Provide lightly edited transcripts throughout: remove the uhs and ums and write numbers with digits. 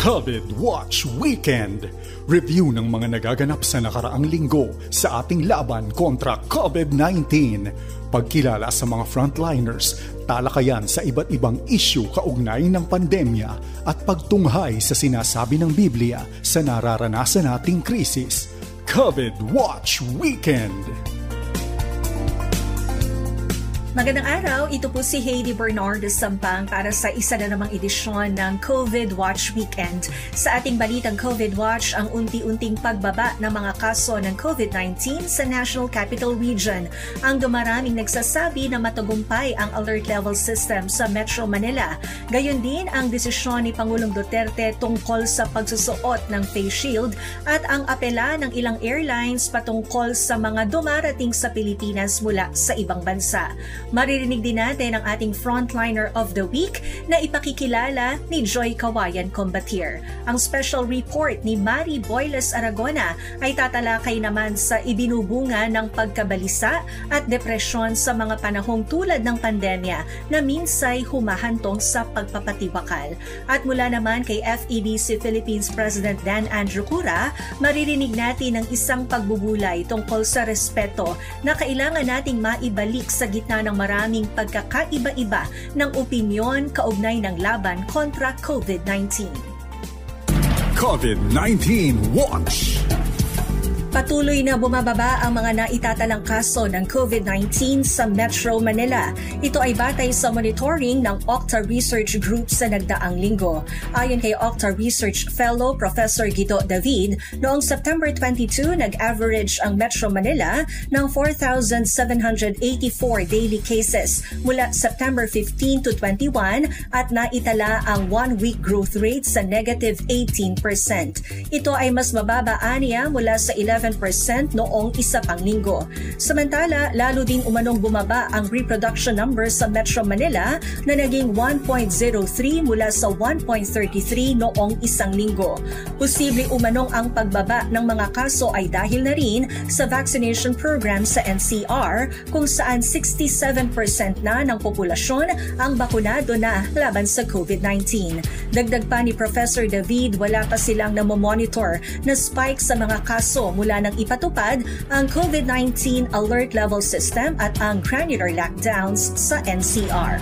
COVID Watch Weekend. Review ng mga nagaganap sa nakaraang linggo sa ating laban kontra COVID-19. Pagkilala sa mga frontliners, talakayan sa iba't ibang issue kaugnay ng pandemya at pagtunghay sa sinasabi ng Biblia sa nararanasan nating krisis. COVID Watch Weekend. Magandang araw, ito po si Heidi Bernardo Sampang para sa isa na namang edisyon ng COVID Watch Weekend. Sa ating balitang COVID Watch, ang unti-unting pagbaba ng mga kaso ng COVID-19 sa National Capital Region. Ang dumaraming nagsasabi na matagumpay ang alert level system sa Metro Manila. Gayon din ang desisyon ni Pangulong Duterte tungkol sa pagsusuot ng face shield at ang apela ng ilang airlines patungkol sa mga dumarating sa Pilipinas mula sa ibang bansa. Maririnig din natin ang ating frontliner of the week na ipakikilala ni Joy Kawayan Combatier. Ang special report ni Mari Boyles Aragona ay tatalakay naman sa ibinubunga ng pagkabalisa at depresyon sa mga panahong tulad ng pandemya na minsay humahantong sa pagpapatiwakal. At mula naman kay FEBC Philippines President Dan Andrew Cura, maririnig natin ang isang pagbubulay tungkol sa respeto na kailangan nating maibalik sa gitna ng maraming pagkakaiba-iba ng opinyon kaugnay ng laban kontra COVID-19. COVID-19 Watch! Patuloy na bumababa ang mga naitatalang kaso ng COVID-19 sa Metro Manila. Ito ay batay sa monitoring ng Octa Research Group sa nagdaang linggo. Ayon kay Octa Research Fellow Professor Guido David, noong September 22, nag-average ang Metro Manila ng 4,784 daily cases mula September 15 to 21 at naitala ang one-week growth rate sa negative 18%. Ito ay mas mababa aniya mula sa 11% noong isa pang linggo. Samantala, lalo din umanong bumaba ang reproduction numbers sa Metro Manila na naging 1.03 mula sa 1.33 noong isang linggo. Posible umanong ang pagbaba ng mga kaso ay dahil na rin sa vaccination program sa NCR kung saan 67% na ng populasyon ang bakunado na laban sa COVID-19. Dagdag pa ni Professor David, wala pa silang namomonitor na spike sa mga kaso mula nang ipatupad ang COVID-19 alert level system at ang granular lockdowns sa NCR.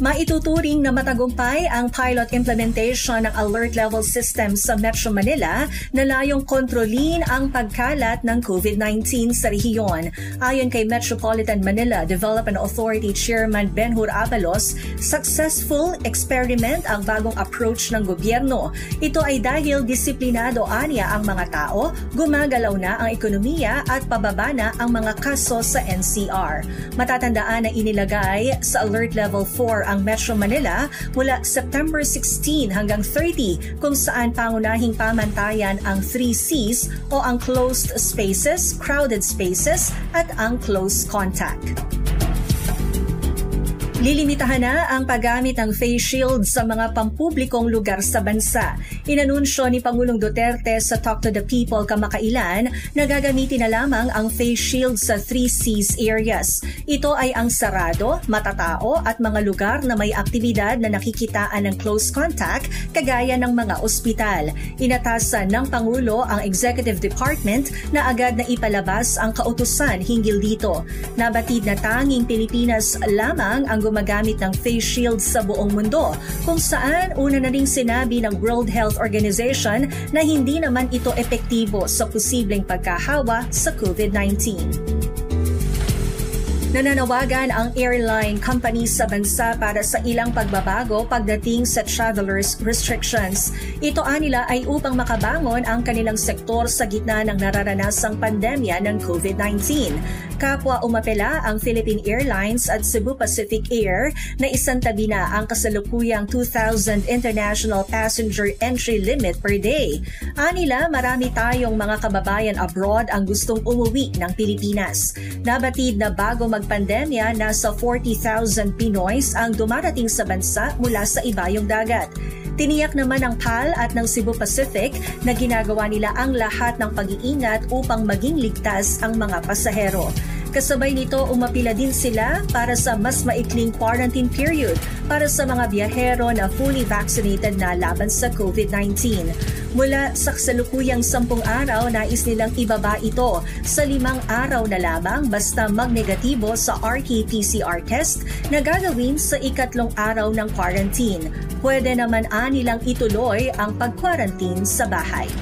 Maituturing na matagumpay ang pilot implementation ng alert level system sa Metro Manila na layong kontrolin ang pagkalat ng COVID-19 sa rehiyon. Ayon kay Metropolitan Manila Development Authority Chairman Benhur Abalos, successful experiment ang bagong approach ng gobyerno. Ito ay dahil disiplinado aniya ang mga tao, gumagalaw na ang ekonomiya at pababa na ang mga kaso sa NCR. Matatandaan na inilagay sa alert level 4 ang Metro Manila mula September 16 hanggang 30 kung saan pangunahing pamantayan ang 3 Cs o ang closed spaces, crowded spaces at ang close contact. Lilimitahan na ang paggamit ng face shield sa mga pampublikong lugar sa bansa. Inanunsyo ni Pangulong Duterte sa Talk to the People kamakailan na gagamitin na lamang ang face shield sa 3 Cs areas. Ito ay ang sarado, matatao at mga lugar na may aktibidad na nakikitaan ng close contact kagaya ng mga ospital. Inatasan ng Pangulo ang Executive Department na agad na ipalabas ang kautusan hinggil dito. Nabatid na tanging Pilipinas lamang ang gumagamit ng face shield sa buong mundo, kung saan una na ring sinabi ng World Health Organization na hindi naman ito epektibo sa posibleng pagkahawa sa COVID-19. Nananawagan ang airline companies sa bansa para sa ilang pagbabago pagdating sa travelers restrictions. Ito nila ay upang makabangon ang kanilang sektor sa gitna ng nararanasang pandemya ng COVID-19. Kapwa umapela ang Philippine Airlines at Cebu Pacific Air na isantabi na ang kasalukuyang 2,000 international passenger entry limit per day. Anila, marami tayong mga kababayan abroad ang gustong umuwi ng Pilipinas. Nabatid na bago pandemya, nasa 40,000 Pinoys ang dumarating sa bansa mula sa ibayong dagat. Tiniyak naman ng PAL at ng Cebu Pacific na ginagawa nila ang lahat ng pag-iingat upang maging ligtas ang mga pasahero. Kasabay nito, umapila din sila para sa mas maikling quarantine period para sa mga biyahero na fully vaccinated na laban sa COVID-19. Mula sa kasalukuyang 10 araw, nais nilang ibaba ito sa 5 araw na lamang basta magnegatibo sa RT-PCR test na gagawin sa 3 araw ng quarantine. Pwede naman nilang ituloy ang pag-quarantine sa bahay.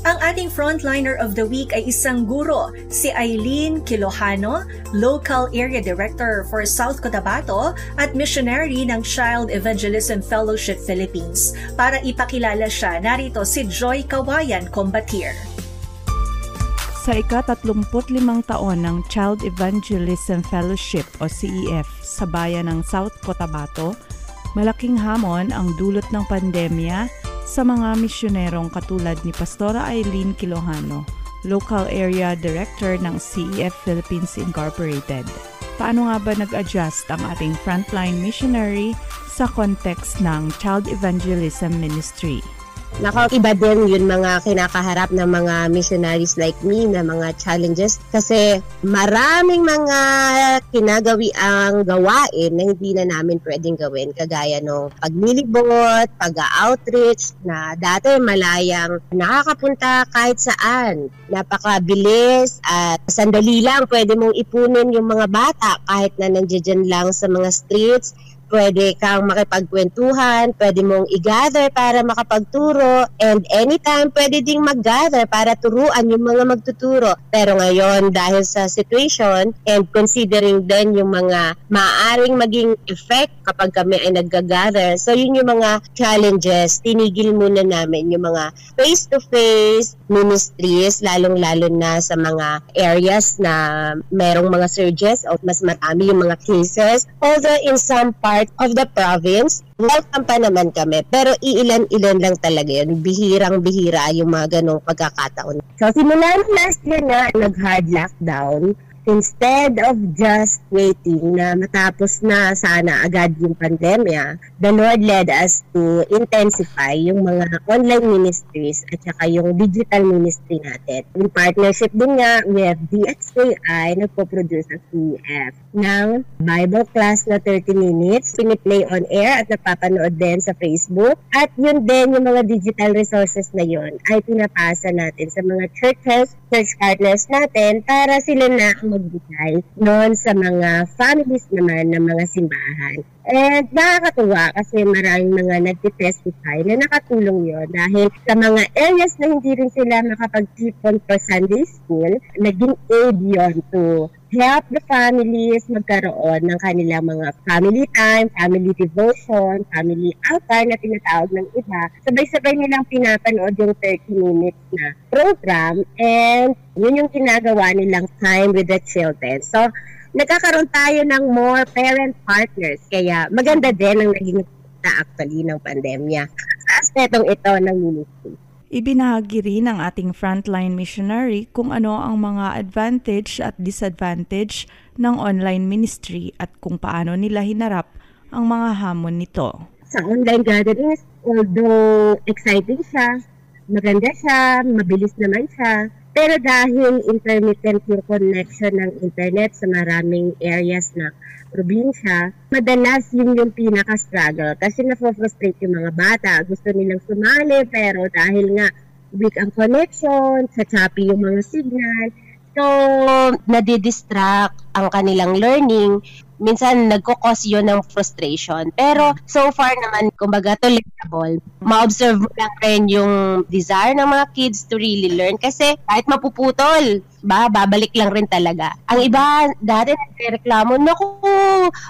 Ang ating frontliner of the week ay isang guro, si Eileen Kilojano, Local Area Director for South Cotabato at missionary ng Child Evangelism Fellowship Philippines. Para ipakilala siya, narito si Joy Kawayan Combatier. Sa ika-35 taon ng Child Evangelism Fellowship o CEF sa bayan ng South Cotabato, malaking hamon ang dulot ng pandemya sa mga misyonerong katulad ni Pastora Eileen Kilojano, Local Area Director ng CEF Philippines Incorporated. Paano nga ba nag-adjust ang ating frontline missionary sa context ng Child Evangelism Ministry? Iba din yun mga kinakaharap ng mga missionaries like me na mga challenges kasi maraming mga kinagawi ang gawain na hindi na namin pwedeng gawin kagaya ng paglilibot, pag-outreach na dati malayang nakakapunta kahit saan. Napakabilis at sandali lang pwede mong ipunin yung mga bata kahit na nandiyan lang sa mga streets. Pwede kang makipagkwentuhan, pwede mong i-gather para makapagturo, and anytime pwede ding mag-gather para turuan yung mga magtuturo. Pero ngayon, dahil sa situation and considering din yung mga maaaring maging effect kapag kami ay nag-gather, so yun yung mga challenges, tinigil muna namin yung mga face-to-face ministries, lalong-lalo na sa mga areas na merong mga surges o mas marami yung mga cases. Although in some part of the province, welcome pa naman kami. Pero iilan-ilan lang talaga yun. Bihirang-bihira yung mga ganong pagkakataon. So, simula last year na nag-hard lockdown, instead of just waiting na matapos na sana agad yung pandemya, the Lord led us to intensify yung mga online ministries at saka yung digital ministry natin. In partnership din nga with DXAI, nagpo-produce ang CEF ng Bible class na 30 minutes, piniplay on air at napapanood din sa Facebook. At yun din, yung mga digital resources na yun ay pinapasa natin sa mga churches, church partners natin para sila na magbigay noon sa mga families naman ng mga simbahan. And nakakatuwa kasi maraming mga nagtitestify na nakatulong yun dahil sa mga areas na hindi rin sila makapag-tipon for Sunday school, naging aid yun to help the families magkaroon ng kanilang mga family time, family devotion, family altar na tinatawag ng iba. Sabay-sabay nilang pinapanood yung 30 minutes na program and yun yung ginagawa nilang time with the children. So, nagkakaroon tayo ng more parent partners. Kaya maganda din ang naging actually ng pandemya sa aspetong ito ng ministry. Ibinahagi rin ng ating frontline missionary kung ano ang mga advantage at disadvantage ng online ministry at kung paano nila hinarap ang mga hamon nito. Sa online gatherings, although exciting siya, maganda siya, mabilis naman siya, pero dahil intermittent yung connection ng internet sa maraming areas na probinsya, madalas yung pinaka-struggle kasi na-frustrate yung mga bata. Gusto nilang sumali pero dahil nga weak ang connection, sa choppy yung mga signal, so nadidistract ang kanilang learning. Minsan nagkukos yun ng frustration. Pero so far naman, kumbaga tolerable. Ma-observe mo lang rin yung desire ng mga kids to really learn. Kasi kahit mapuputol, babalik lang rin talaga. Ang iba, dati nagreklamo, naku,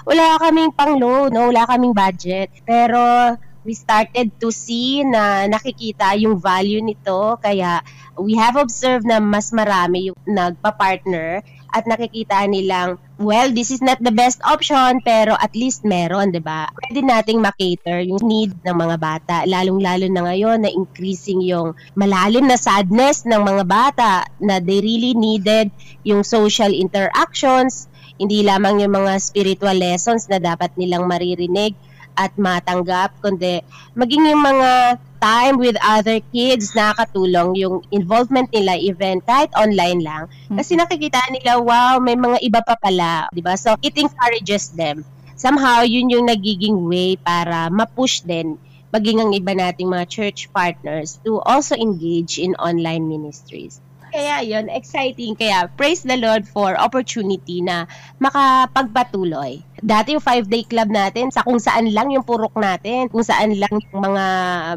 wala kaming pang-loan, wala kaming budget. Pero we started to see na nakikita yung value nito. Kaya we have observed na mas marami yung nagpa-partner at nakikita nilang, well, this is not the best option, pero at least meron, di ba? Pwede nating makater yung need ng mga bata, lalong-lalo na ngayon na increasing yung malalim na sadness ng mga bata na they really needed yung social interactions, hindi lamang yung mga spiritual lessons na dapat nilang maririnig at matanggap, kundi maging yung mga time with other kids, nakakatulong yung involvement nila even kahit online lang. Kasi nakikita nila, wow, may mga iba pa pala, di ba? So, it encourages them. Somehow, yun yung nagiging way para ma-push din maging ang iba nating mga church partners to also engage in online ministries. Kaya yun, exciting. Kaya praise the Lord for opportunity na makapagpatuloy. Dati yung 5-day club natin, sa kung saan lang yung purok natin, kung saan lang yung mga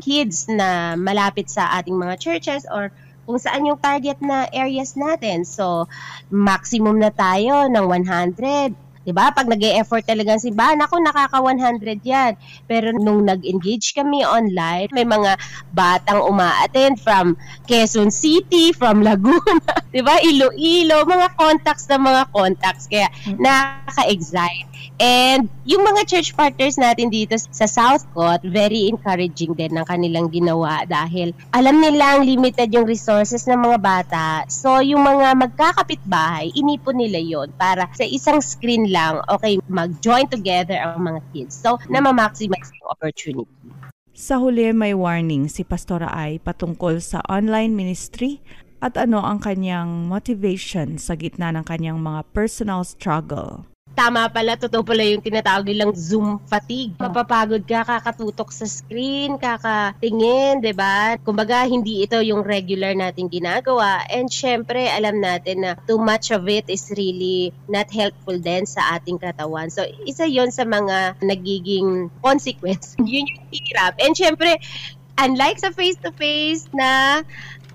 kids na malapit sa ating mga churches or kung saan yung target na areas natin. So, maximum na tayo ng 100. Diba? Pag nag-e-effort talaga si simbahan, ako nakaka-100 yan. Pero nung nag-engage kami online, may mga batang uma-attend from Quezon City, from Laguna, diba? Iloilo, mga contacts. Kaya nakaka-excite. And yung mga church partners natin dito sa Southcott, very encouraging din ng kanilang ginawa dahil alam nilang limited yung resources ng mga bata. So yung mga magkakapitbahay, inipon nila yon para sa isang screen lang, okay, mag-join together ang mga kids. So na ma-maximize yung opportunity. Sa huli, may warning si Pastora Ai patungkol sa online ministry at ano ang kanyang motivation sa gitna ng kanyang mga personal struggle. Tama pala, totoo pala yung tinatawag nilang Zoom fatigue. Mapapagod ka, kakatutok sa screen, kakatingin, diba? Kumbaga, hindi ito yung regular nating ginagawa. And syempre, alam natin na too much of it is really not helpful din sa ating katawan. So, isa yon sa mga nagiging consequence. Yun yung hirap. And syempre, unlike sa face-to-face na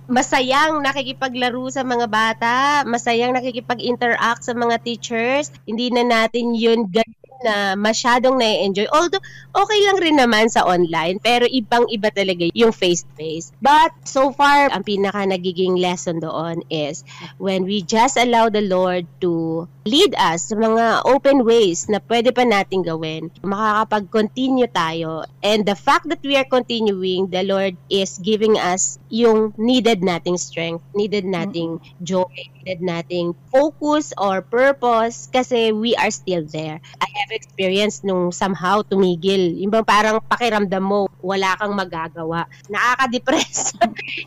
masayang nakikipaglaro sa mga bata, masayang nakikipag-interact sa mga teachers, hindi na natin yun na masyadong na-enjoy. Although, okay lang rin naman sa online, pero ibang-iba talaga yung face-to-face. But, so far, ang pinaka nagiging lesson doon is when we just allow the Lord to lead us sa mga open ways na pwede pa natin gawin, makakapag-continue tayo. And the fact that we are continuing, the Lord is giving us yung needed nating strength, needed nating joy, needed nating focus or purpose kasi we are still there. I have experienced nung somehow tumigil. Yung bang parang pakiramdam mo, wala kang magagawa. Nakaka-depress.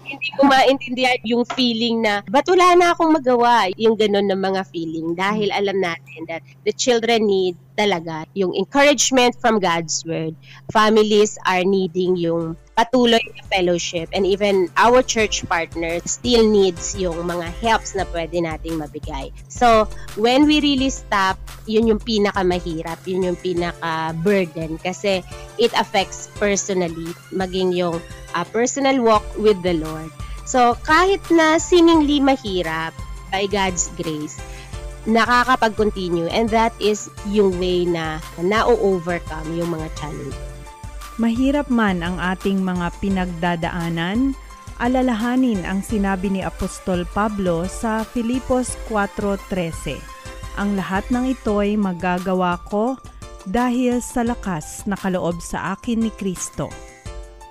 Hindi ko maintindihan yung feeling na, ba't wala na akong magawa? Yung ganun na mga feeling. Dahil alam natin that the children need talaga yung encouragement from God's Word. Families are needing yung patuloy na fellowship and even our church partners still needs yung mga helps na pwede nating mabigay. So, when we really stop, yun yung pinakamahirap, yun yung pinaka-burden kasi it affects personally, maging yung personal walk with the Lord. So, kahit na seemingly mahirap, by God's grace, nakakapag-continue and that is yung way na na-overcome yung mga challenge. Mahirap man ang ating mga pinagdadaanan, alalahanin ang sinabi ni Apostol Pablo sa Filipos 4:13. Ang lahat ng ito'y magagawa ko dahil sa lakas na kaloob sa akin ni Kristo.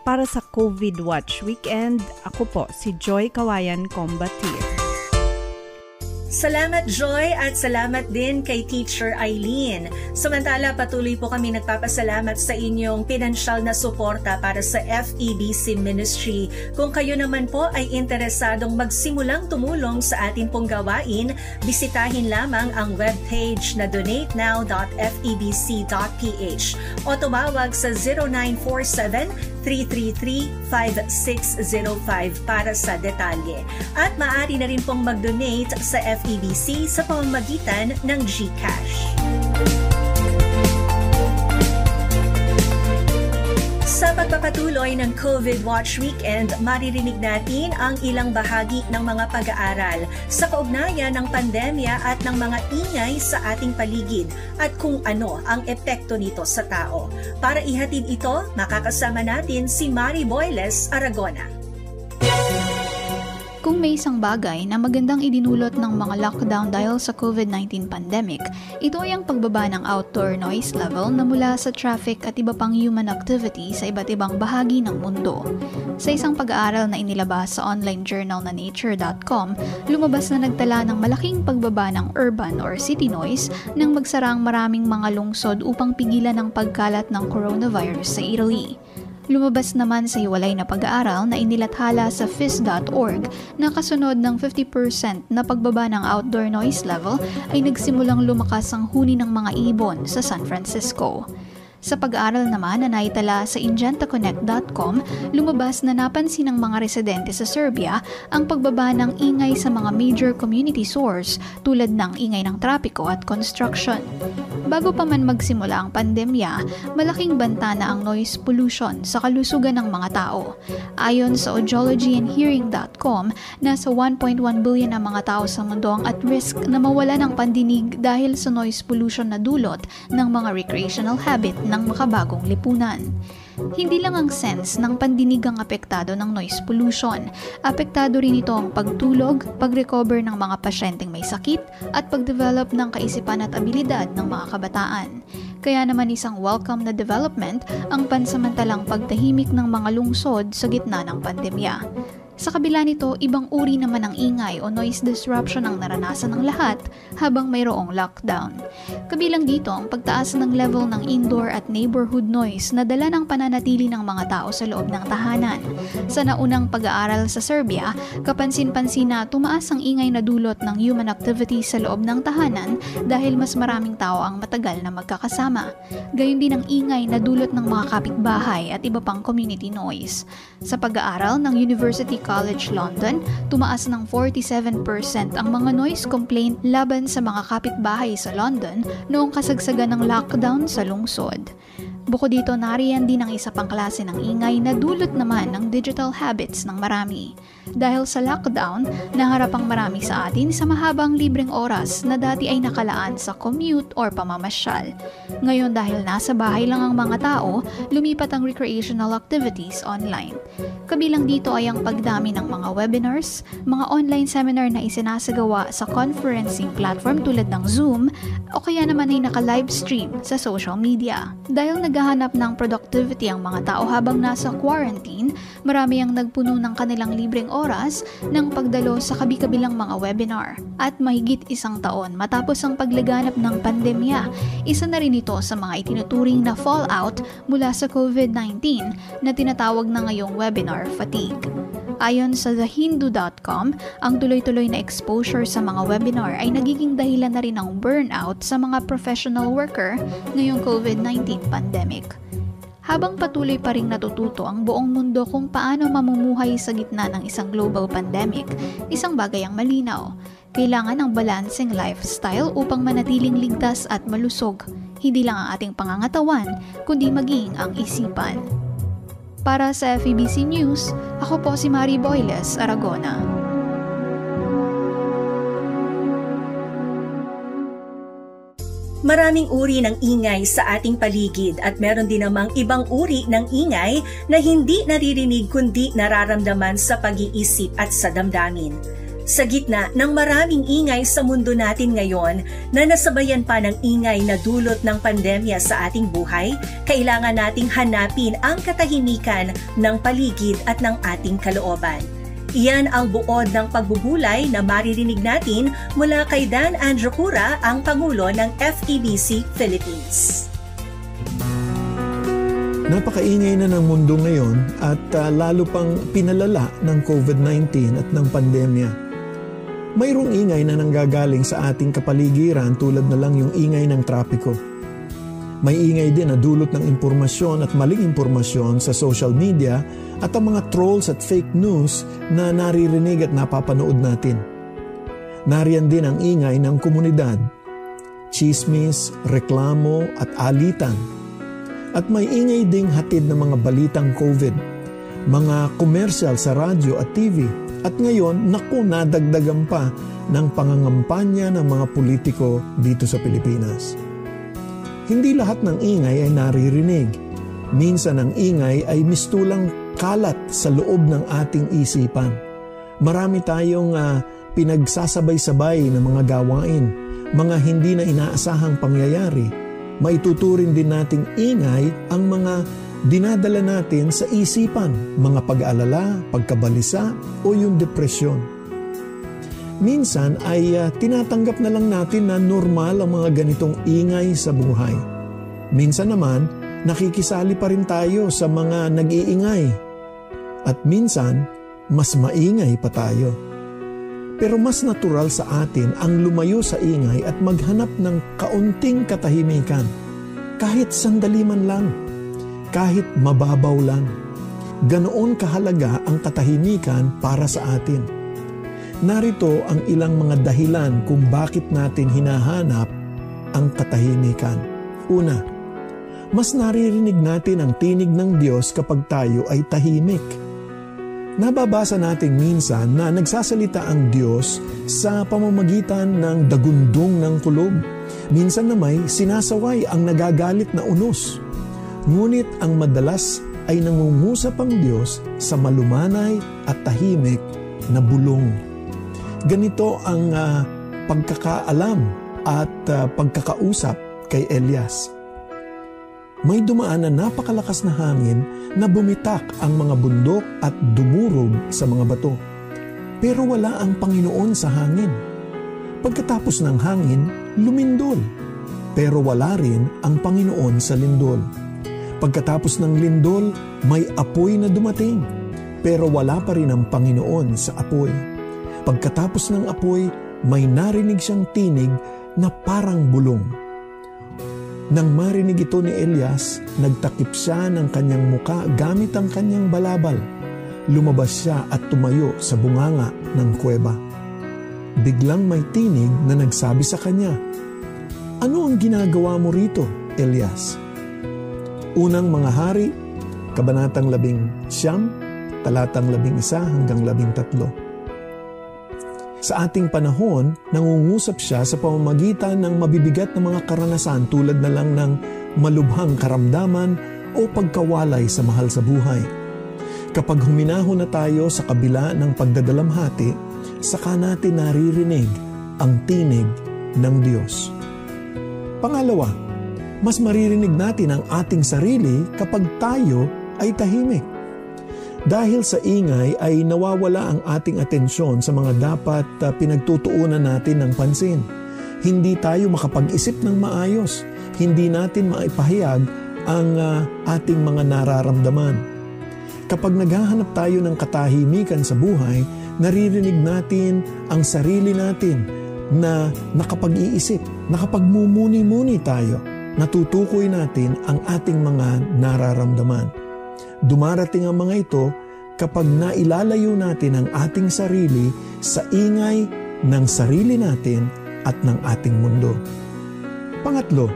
Para sa COVID Watch Weekend, ako po si Joy Kawayan Combatier. Salamat Joy at salamat din kay Teacher Eileen. Samantala patuloy po kami nagpapasalamat sa inyong pinansyal na suporta para sa FEBC Ministry. Kung kayo naman po ay interesadong magsimulang tumulong sa ating pong gawain, bisitahin lamang ang webpage na donatenow.febc.ph o tumawag sa 0947-333-5605 para sa detalye. At maaari na rin pong mag-donate sa FEBC sa pamamagitan ng GCash. Sa pagpapatuloy ng COVID Watch Weekend, maririnig natin ang ilang bahagi ng mga pag-aaral sa kaugnayan ng pandemya at ng mga ingay sa ating paligid at kung ano ang epekto nito sa tao. Para ihatid ito, makakasama natin si Mari Boyles Aragona. Kung may isang bagay na magandang idinulot ng mga lockdown dahil sa COVID-19 pandemic, ito ay ang pagbaba ng outdoor noise level na mula sa traffic at iba pang human activity sa iba't ibang bahagi ng mundo. Sa isang pag-aaral na inilabas sa online journal na nature.com, lumabas na nagtala ng malaking pagbaba ng urban or city noise nang magsara ang maraming mga lungsod upang pigilan ang pagkalat ng coronavirus sa Italy. Lumabas naman sa hiwalay na pag-aaral na inilathala sa phys.org na kasunod ng 50% na pagbaba ng outdoor noise level ay nagsimulang lumakas ang huni ng mga ibon sa San Francisco. Sa pag-aaral naman na naitala sa ingentaconnect.com, lumabas na napansin ng mga residente sa Serbia ang pagbaba ng ingay sa mga major community source tulad ng ingay ng trapiko at construction. Bago pa man magsimula ang pandemya, malaking banta na ang noise pollution sa kalusugan ng mga tao. Ayon sa audiologyandhearing.com, nasa 1.1 billion ang mga tao sa mundo ang at risk na mawala ng pandinig dahil sa noise pollution na dulot ng mga recreational habit ng makabagong lipunan. Hindi lang ang sense ng pandinig ang apektado ng noise pollution. Apektado rin ito ang pagtulog, pag-recover ng mga pasyenteng may sakit, at pag-develop ng kaisipan at abilidad ng mga kabataan. Kaya naman isang welcome na development ang pansamantalang pagtahimik ng mga lungsod sa gitna ng pandemya. Sa kabila nito, ibang uri naman ng ingay o noise disruption ang naranasan ng lahat habang mayroong lockdown. Kabilang dito ang pagtaas ng level ng indoor at neighborhood noise na dala ng pananatili ng mga tao sa loob ng tahanan. Sa naunang pag-aaral sa Serbia, kapansin-pansin na tumaas ang ingay na dulot ng human activity sa loob ng tahanan dahil mas maraming tao ang matagal na magkakasama. Gayon din ang ingay na dulot ng mga kapitbahay at iba pang community noise. Sa pag-aaral ng University College London, tumaas ng 47% ang mga noise complaint laban sa mga kapitbahay sa London noong kasagsagan ng lockdown sa lungsod. Bukod dito, nariyan din ang isa pang klase ng ingay na dulot naman ng digital habits ng marami. Dahil sa lockdown, naharap ang marami sa atin sa mahabang libreng oras na dati ay nakalaan sa commute or pamamasyal. Ngayon dahil nasa bahay lang ang mga tao, lumipat ang recreational activities online. Kabilang dito ay ang pagdami ng mga webinars, mga online seminar na isinasagawa sa conferencing platform tulad ng Zoom o kaya naman ay naka-livestream sa social media. Dahil naghahanap ng productivity ang mga tao habang nasa quarantine, marami ang nagpuno ng kanilang libreng oras ng pagdalo sa kabi-kabilang mga webinar. At mahigit isang taon matapos ang paglaganap ng pandemya, isa na rin ito sa mga itinuturing na fallout mula sa COVID-19 na tinatawag na ngayong webinar fatigue. Ayon sa thehindu.com, ang tuloy-tuloy na exposure sa mga webinar ay nagiging dahilan na rin ng burnout sa mga professional worker ngayong COVID-19 pandemic. Habang patuloy pa ring natututo ang buong mundo kung paano mamumuhay sa gitna ng isang global pandemic, isang bagay ang malinaw. Kailangan ng balancing lifestyle upang manatiling ligtas at malusog, hindi lang ang ating pangangatawan, kundi maging ang isipan. Para sa FEBC News, ako po si Mari Boyles, Aragona. Maraming uri ng ingay sa ating paligid at meron din namang ibang uri ng ingay na hindi naririnig kundi nararamdaman sa pag-iisip at sa damdamin. Sa gitna ng maraming ingay sa mundo natin ngayon na nasabayan pa ng ingay na dulot ng pandemya sa ating buhay, kailangan nating hanapin ang katahimikan ng paligid at ng ating kalooban. Iyan ang buod ng pagbubulay na maririnig natin mula kay Dan Androcura, ang Pangulo ng FEBC Philippines. Napakaingay na ng mundo ngayon at lalo pang pinalala ng COVID-19 at ng pandemya. Mayroong ingay na nanggagaling sa ating kapaligiran tulad na lang yung ingay ng trapiko. May ingay din na dulot ng impormasyon at maling impormasyon sa social media at ang mga trolls at fake news na naririnig at napapanood natin. Nariyan din ang ingay ng komunidad, chismis, reklamo at alitan. At may ingay ding hatid ng mga balitang COVID, mga komersyal sa radyo at TV. At ngayon, nadagdagan pa ng pangangampanya ng mga politiko dito sa Pilipinas. Hindi lahat ng ingay ay naririnig. Minsan ang ingay ay mistulang kalat sa loob ng ating isipan. Marami tayong pinagsasabay-sabay na mga gawain, mga hindi na inaasahang pangyayari. Maituturing din nating ingay ang mga dinadala natin sa isipan, mga pag-aalala, pagkabalisa o yung depresyon. Minsan ay tinatanggap na lang natin na normal ang mga ganitong ingay sa buhay. Minsan naman, nakikisali pa rin tayo sa mga nag-iingay. At minsan, mas maingay pa tayo. Pero mas natural sa atin ang lumayo sa ingay at maghanap ng kaunting katahimikan. Kahit sandali man lang, kahit mababaw lang. Ganoon kahalaga ang katahimikan para sa atin. Narito ang ilang mga dahilan kung bakit natin hinahanap ang katahimikan. Una, mas naririnig natin ang tinig ng Diyos kapag tayo ay tahimik. Nababasa natin minsan na nagsasalita ang Diyos sa pamamagitan ng dagundong ng kulob. Minsan na may sinasaway ang nagagalit na unos. Ngunit ang madalas ay nangungusap ang Diyos sa malumanay at tahimik na bulong. Ganito ang pagkakaalam at pagkakausap kay Elias. May dumaan na napakalakas na hangin na bumitak ang mga bundok at dumurog sa mga bato. Pero wala ang Panginoon sa hangin. Pagkatapos ng hangin, lumindol. Pero wala rin ang Panginoon sa lindol. Pagkatapos ng lindol, may apoy na dumating. Pero wala pa rin ang Panginoon sa apoy. Pagkatapos ng apoy, may narinig siyang tinig na parang bulong. Nang marinig ito ni Elias, nagtakip siya ng kanyang muka gamit ang kanyang balabal. Lumabas siya at tumayo sa bunganga ng kuweba. Biglang may tinig na nagsabi sa kanya, "Ano ang ginagawa mo rito, Elias?" Unang Mga Hari, Kabanatang 19, talatang 11 hanggang 13. Sa ating panahon, nangungusap siya sa pamamagitan ng mabibigat na mga karanasan tulad na lang ng malubhang karamdaman o pagkawalay sa mahal sa buhay. Kapag huminahon na tayo sa kabila ng pagdadalamhati, saka natin naririnig ang tinig ng Diyos. Pangalawa, mas maririnig natin ang ating sarili kapag tayo ay tahimik. Dahil sa ingay ay nawawala ang ating atensyon sa mga dapat pinagtutuunan natin ng pansin. Hindi tayo makapag-isip ng maayos. Hindi natin maipahayag ang ating mga nararamdaman. Kapag naghahanap tayo ng katahimikan sa buhay, naririnig natin ang sarili natin na nakapag-iisip, nakapagmumuni-muni tayo. Natutukoy natin ang ating mga nararamdaman. Dumarating ang mga ito kapag nailalayo natin ang ating sarili sa ingay ng sarili natin at ng ating mundo. Pangatlo,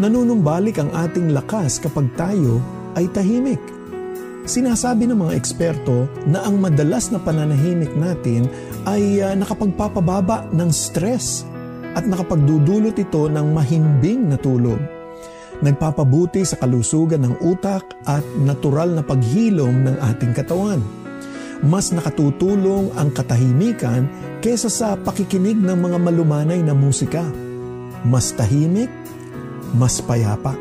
nanunumbalik ang ating lakas kapag tayo ay tahimik. Sinasabi ng mga eksperto na ang madalas na pananahimik natin ay nakapagpapababa ng stress at nakapagdudulot ito ng mahimbing na tulog. Nagpapabuti sa kalusugan ng utak at natural na paghilom ng ating katawan. Mas nakatutulong ang katahimikan kaysa sa pakikinig ng mga malumanay na musika. Mas tahimik, mas payapa.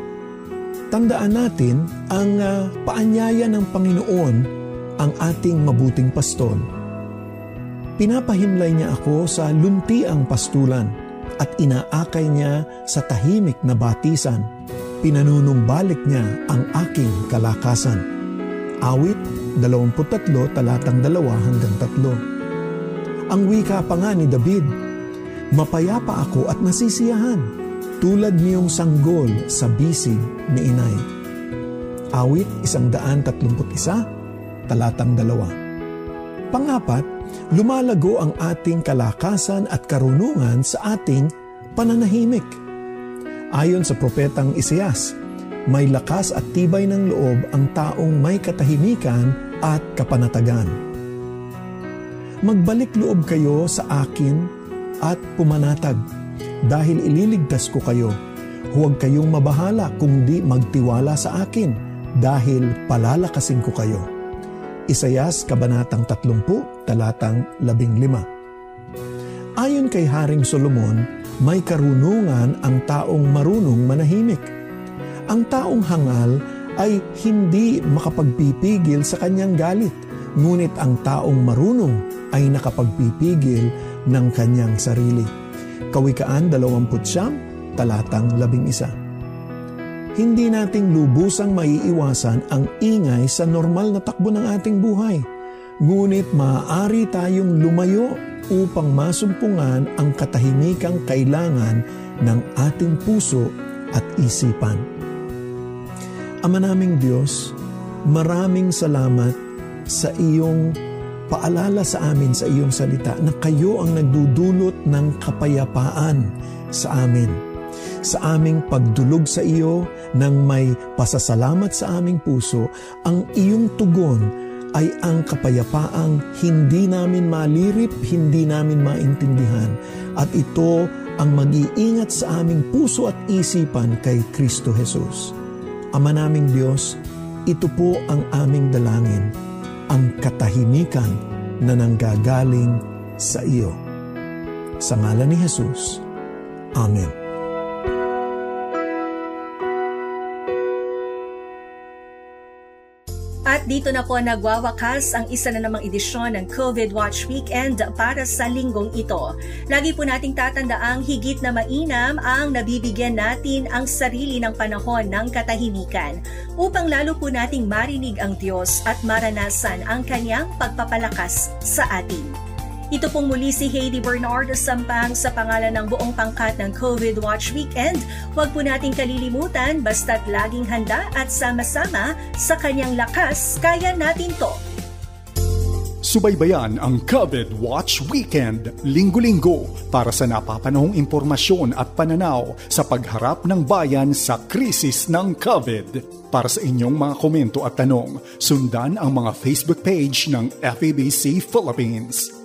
Tandaan natin ang paanyaya ng Panginoon, ang ating mabuting pastol. Pinapahimlay niya ako sa luntiang pastulan at inaakay niya sa tahimik na batisan. Pinanunumbalik niya ang aking kalakasan. Awit 23, talatang 2 hanggang 3. Ang wika pa nga ni David, "Mapayapa ako at nasisiyahan, tulad niyong sanggol sa bisig ni inay." Awit 131, talatang 2. Pangapat, lumalago ang ating kalakasan at karunungan sa ating pananahimik. Ayon sa propetang Isaias, may lakas at tibay ng loob ang taong may katahimikan at kapanatagan. Magbalik loob kayo sa akin at pumanatag, dahil ililigtas ko kayo. Huwag kayong mabahala kung di magtiwala sa akin, dahil palalakasin ko kayo. Isaias, Kabanatang 30, talatang 15. Ayon kay Haring Solomon, may karunungan ang taong marunong manahimik. Ang taong hangal ay hindi makapagpipigil sa kanyang galit, ngunit ang taong marunong ay nakapagpipigil ng kanyang sarili. Kawikaan 29, talatang 11. hindi nating lubusang maiiwasan ang ingay sa normal na takbo ng ating buhay. Ngunit maaari tayong lumayo upang masumpungan ang katahimikang kailangan ng ating puso at isipan. Ama naming Diyos, maraming salamat sa iyong paalala sa amin sa iyong salita na kayo ang nagdudulot ng kapayapaan sa amin. Sa aming pagdulog sa iyo nang may pasasalamat sa aming puso, ang iyong tugon ay ang kapayapaang hindi namin malirip, hindi namin maintindihan. At ito ang mag-iingat sa aming puso at isipan kay Kristo Jesus. Ama naming Diyos, ito po ang aming dalangin, ang katahimikan na nanggagaling sa iyo. Sa ngalan ni Jesus. Amen. At dito na po nagwawakas ang isa na namang edisyon ng COVID Watch Weekend para sa linggong ito. Lagi po nating tatandaang higit na mainam ang nabibigyan natin ang sarili ng panahon ng katahimikan upang lalo po nating marinig ang Diyos at maranasan ang kanyang pagpapalakas sa atin. Ito pong muli si Heidi Bernardo Sampang sa pangalan ng buong pangkat ng COVID Watch Weekend. Huwag po nating kalilimutan basta't laging handa at sama-sama sa kanyang lakas, kaya natin to. Subaybayan ang COVID Watch Weekend, linggo-linggo para sa napapanahong impormasyon at pananaw sa pagharap ng bayan sa krisis ng COVID. Para sa inyong mga komento at tanong, sundan ang mga Facebook page ng FEBC Philippines.